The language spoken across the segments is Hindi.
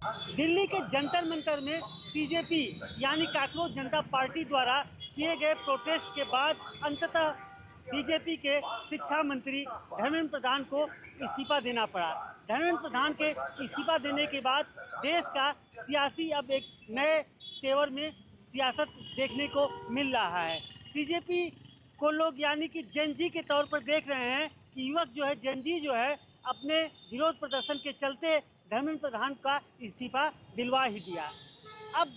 दिल्ली के जंतर मंतर में बीजेपी यानी काकरोच जनता पार्टी द्वारा किए गए प्रोटेस्ट के बाद अंततः बीजेपी के शिक्षा मंत्री धर्मेंद्र प्रधान को इस्तीफा देना पड़ा। धर्मेंद्र प्रधान के इस्तीफा देने के बाद देश का सियासी अब एक नए तेवर में सियासत देखने को मिल रहा है। बीजेपी को लोग यानी कि जेन जी के तौर पर देख रहे हैं कि युवक जो है, जेन जी जो है, अपने विरोध प्रदर्शन के चलते धर्मेंद्र प्रधान का इस्तीफा दिलवा ही दिया। अब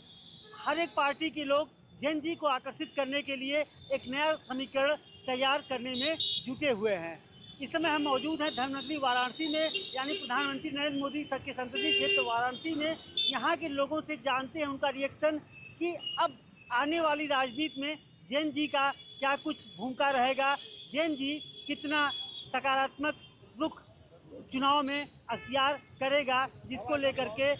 हर एक पार्टी के लोग जेन जी को आकर्षित करने के लिए एक नया समीकरण तैयार करने में जुटे हुए हैं। इस समय हम मौजूद हैं धर्मनगरी वाराणसी में, यानी प्रधानमंत्री नरेंद्र मोदी के संसदीय क्षेत्र वाराणसी में। यहाँ के लोगों से जानते हैं उनका रिएक्शन कि अब आने वाली राजनीति में जेन जी का क्या कुछ भूमिका रहेगा, जेन जी कितना सकारात्मक रुख चुनाव में अख्तियार करेगा, जिसको लेकर के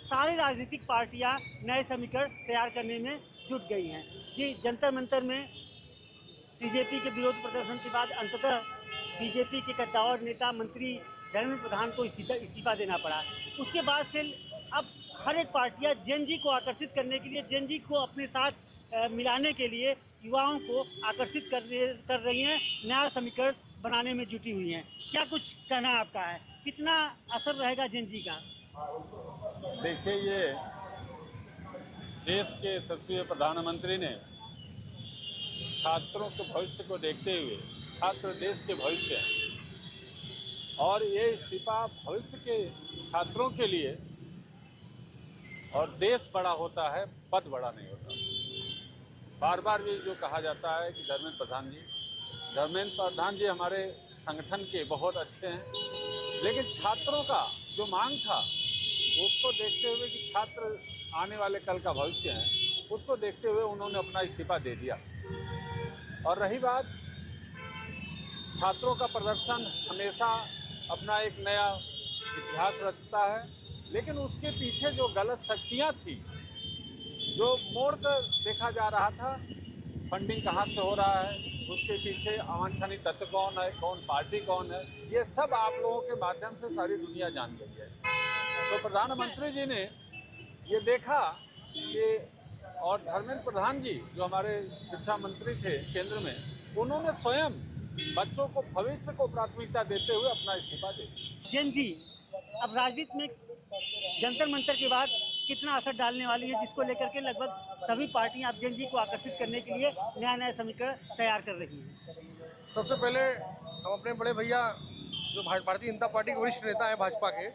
सारी राजनीतिक पार्टियां नए समीकरण तैयार करने में जुट गई हैं। ये जंतर मंतर में बीजेपी के विरोध प्रदर्शन के बाद अंततः बीजेपी के कद्दावर नेता मंत्री धर्मेंद्र प्रधान को इस्तीफा देना पड़ा। उसके बाद से अब हर एक पार्टियां जेन जी को आकर्षित करने के लिए, जेन जी को अपने साथ मिलाने के लिए युवाओं को आकर्षित कर रही हैं, नया समीकरण बनाने में जुटी हुई हैं। क्या कुछ कहना आपका है, कितना असर रहेगा जेन जी का? देखिए, ये देश के यशस्वी प्रधानमंत्री ने छात्रों के भविष्य को देखते हुए, छात्र देश के भविष्य हैं, और ये इस्तीफा भविष्य के छात्रों के लिए, और देश बड़ा होता है, पद बड़ा नहीं होता। बार बार ये जो कहा जाता है कि धर्मेंद्र प्रधान जी हमारे संगठन के बहुत अच्छे हैं, लेकिन छात्रों का जो मांग था उसको देखते हुए कि छात्र आने वाले कल का भविष्य है, उसको देखते हुए उन्होंने अपना इस्तीफा दे दिया। और रही बात, छात्रों का प्रदर्शन हमेशा अपना एक नया इतिहास रचता है, लेकिन उसके पीछे जो गलत शक्तियाँ थी, जो मोड़ कर देखा जा रहा था, फंडिंग कहाँ से हो रहा है, उसके पीछे अवांछनीय तत्व कौन है, कौन पार्टी कौन है, ये सब आप लोगों के माध्यम से सारी दुनिया जान गई है। तो प्रधानमंत्री जी ने ये देखा कि, और धर्मेंद्र प्रधान जी जो हमारे शिक्षा मंत्री थे केंद्र में, उन्होंने स्वयं बच्चों को, भविष्य को प्राथमिकता देते हुए अपना इस्तीफा दे दिया। जेन जी अब राजनीति में जंतर मंतर के बाद कितना असर डालने वाली है, जिसको लेकर के लगभग सभी पार्टियां अब जेन जी को आकर्षित करने के लिए नया समीकरण तैयार कर रही है। सबसे पहले हम अपने बड़े भैया जो भारतीय जनता पार्टी के वरिष्ठ नेता है भाजपा के,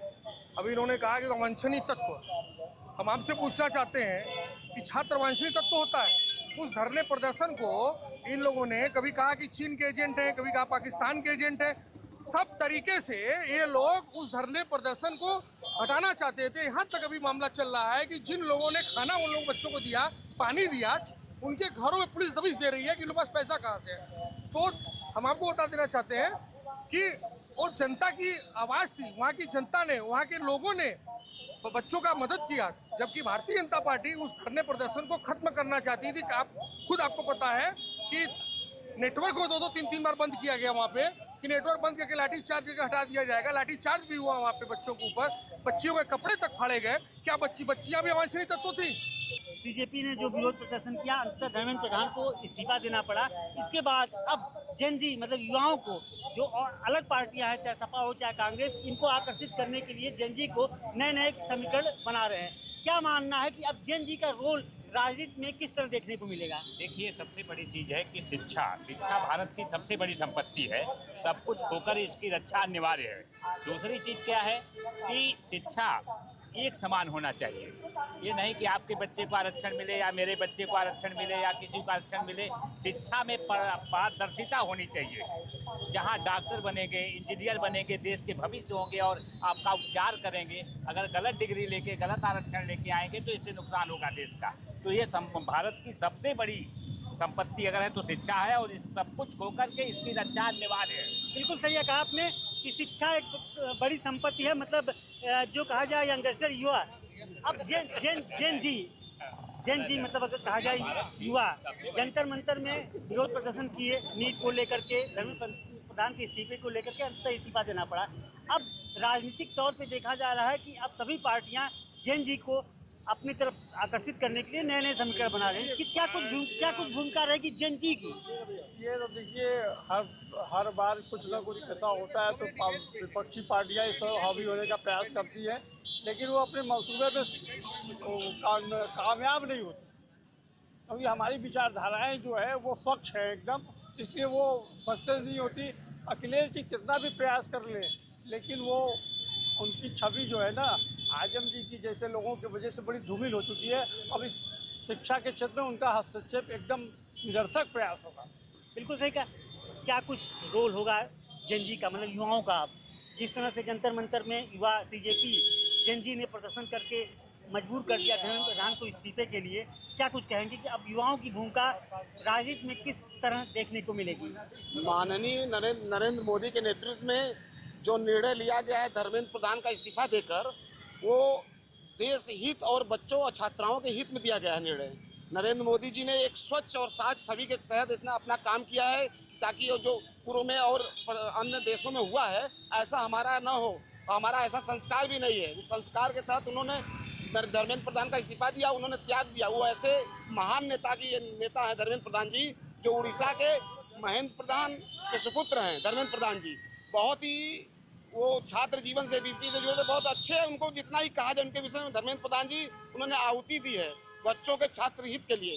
अभी इन्होंने कहा कि अवांछनीय तत्व, हम आपसे पूछना चाहते हैं कि छात्र अवांछनीय तत्व होता है? उस धरने प्रदर्शन को इन लोगों ने कभी कहा कि चीन के एजेंट हैं, कभी कहा पाकिस्तान के एजेंट हैं। सब तरीके से ये लोग उस धरने प्रदर्शन को हटाना चाहते थे। यहाँ तक अभी मामला चल रहा है कि जिन लोगों ने खाना उन लोगों बच्चों को दिया, पानी दिया, उनके घरों में पुलिस दबिश दे रही है कि उनके पास पैसा कहाँ से है। तो हम आपको बता देना चाहते हैं कि और जनता की आवाज़ थी, वहाँ की जनता ने, वहाँ के लोगों ने बच्चों का मदद किया, जबकि भारतीय जनता पार्टी उस धरने प्रदर्शन को खत्म करना चाहती थी। आपको पता है कि नेटवर्क को 2-3 बार बंद किया गया वहाँ पे, कि नेटवर्क बंद करके लाठी चार्ज करके हटा दिया जाएगा। लाठी चार्ज भी हुआ वहाँ पे बच्चों के ऊपर, बच्चियों के कपड़े तक फाड़े गए। क्या बच्चियाँ भी अवांछनीय तत्व थी? बीजेपी ने जो विरोध प्रदर्शन किया, अंततः धर्मेंद्र प्रधान को इस्तीफा देना पड़ा। इसके बाद अब जेन जी मतलब युवाओं को, जो और अलग पार्टियां हैं, चाहे सपा हो चाहे कांग्रेस, इनको आकर्षित करने के लिए जेन जी को नए समीकरण बना रहे हैं। क्या मानना है कि अब जेन जी का रोल राजनीति में किस तरह देखने को मिलेगा? देखिए, सबसे बड़ी चीज़ है कि शिक्षा भारत की सबसे बड़ी संपत्ति है। सब कुछ खोकर इसकी रक्षा अनिवार्य है। दूसरी चीज़ क्या है कि शिक्षा एक समान होना चाहिए। ये नहीं कि आपके बच्चे को आरक्षण मिले या मेरे बच्चे को आरक्षण मिले या किसी को आरक्षण मिले। शिक्षा में पारदर्शिता होनी चाहिए। जहाँ डॉक्टर बनेंगे, इंजीनियर बनेंगे, देश के भविष्य होंगे और आपका उपचार करेंगे, अगर गलत डिग्री लेके गलत आरक्षण लेके आएंगे तो इससे नुकसान होगा देश का। तो ये भारत की सबसे बड़ी संपत्ति अगर है तो शिक्षा है, और इस सब कुछ खोकर के इसकी रक्षा अनिवार्य है। बिल्कुल सही है कहा आपने कि शिक्षा एक बड़ी संपत्ति है। मतलब जो कहा जाए यंगस्टर युवा, अब जेन जी मतलब अगर कहा जाए युवा जंतर मंतर में विरोध प्रदर्शन किए, नीट को लेकर के, धर्मेंद्र प्रधान के इस्तीफे को लेकर के अंततः इस्तीफा देना पड़ा। अब राजनीतिक तौर पे देखा जा रहा है कि अब सभी पार्टियां जेन जी को अपनी तरफ आकर्षित करने के लिए नए नए समीकरण बना रहे हैं कि क्या कुछ भूमिका रहेगी जेन जी की? ये तो देखिए, हर बार कुछ ना कुछ ऐसा होता है तो विपक्षी पार्टियां इस तरह हावी होने का प्रयास करती है, लेकिन वो अपने मंसूबे में कामयाब नहीं होती, क्योंकि हमारी विचारधाराएं जो है वो स्वच्छ है एकदम, इसलिए वो सक्सेस नहीं होती। अखिलेश जी कितना भी प्रयास कर ले, लेकिन वो उनकी छवि जो है ना आजम जी की जैसे लोगों की वजह से बड़ी धूमिल हो चुकी है। अब इस शिक्षा के क्षेत्र में उनका हस्तक्षेप एकदम निरर्थक प्रयास होगा। बिल्कुल सही कहा। क्या कुछ रोल होगा जेन जी का, मतलब युवाओं का? जिस तरह से जंतर मंतर में युवा सीजेपी जेन जी ने प्रदर्शन करके मजबूर कर दिया धर्मेंद्र प्रधान को इस्तीफे के लिए, क्या कुछ कहेंगे कि अब युवाओं की भूमिका राजनीति में किस तरह देखने को मिलेगी? माननीय नरेंद्र मोदी के नेतृत्व में जो निर्णय लिया गया है धर्मेंद्र प्रधान का इस्तीफा देकर, वो देश हित और बच्चों और छात्राओं के हित में दिया गया है निर्णय। नरेंद्र मोदी जी ने एक स्वच्छ और साझ छवि के तहत इतना अपना काम किया है ताकि जो पूर्व में और अन्य देशों में हुआ है ऐसा हमारा न हो। हमारा ऐसा संस्कार भी नहीं है। उस संस्कार के तहत उन्होंने धर्मेंद्र प्रधान का इस्तीफा दिया, उन्होंने त्याग दिया। वो ऐसे महान नेता है धर्मेंद्र प्रधान जी, जो उड़ीसा के महेंद्र प्रधान के सुपुत्र हैं। धर्मेंद्र प्रधान जी बहुत ही वो छात्र जीवन से बीपी से जुड़े बहुत अच्छे हैं। उनको जितना ही कहा जाए उनके विषय में, धर्मेंद्र प्रधान जी उन्होंने आहुति दी है बच्चों के छात्र हित के लिए।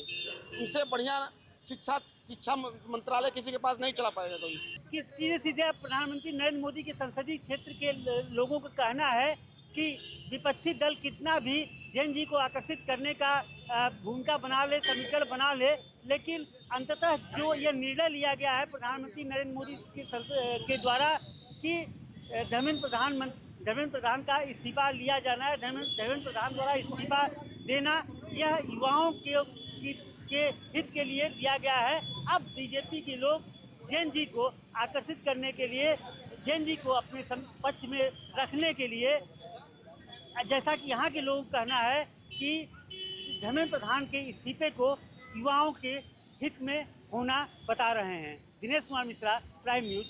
उनसे बढ़िया शिक्षा मंत्रालय किसी के पास नहीं चला पाएगा कोई। कि सीधे प्रधानमंत्री नरेंद्र मोदी के संसदीय क्षेत्र के लोगों का कहना है कि विपक्षी दल कितना भी जेन जी को आकर्षित करने का भूमिका बना ले, समीकरण बना ले, लेकिन अंततः जो यह निर्णय लिया गया है प्रधानमंत्री नरेंद्र मोदी के द्वारा कि धर्मेंद्र प्रधान का इस्तीफा लिया जाना है, धर्मेंद्र प्रधान द्वारा इस्तीफा देना, यह युवाओं के हित के लिए दिया गया है। अब बीजेपी के लोग जेन जी को आकर्षित करने के लिए, जेन जी को अपने पक्ष में रखने के लिए, जैसा कि यहाँ के लोगों का कहना है कि धर्मेंद्र प्रधान के इस्तीफे को युवाओं के हित में होना बता रहे हैं। Dinesh Kumar Mishra, prime news.